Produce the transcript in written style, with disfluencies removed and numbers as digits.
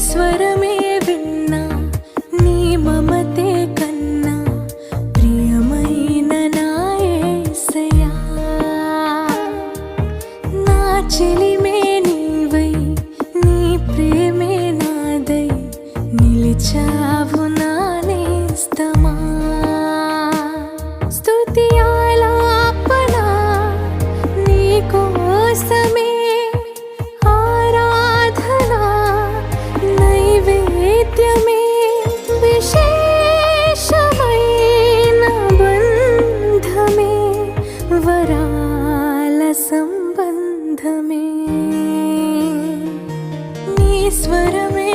స్వరమే విన్నా నీ మమతే కన్నా ప్రియమైన నా యేసయ్యా నా చెలిమే నీవై నీ ప్రేమే నాదై నిలిచావు నా నేస్తమా స్తుతి ఆలాపన నీ కోసమే నైవేద్యమే విశేషమైన బంధమే వరాల సంబంధమే నీ స్వరమే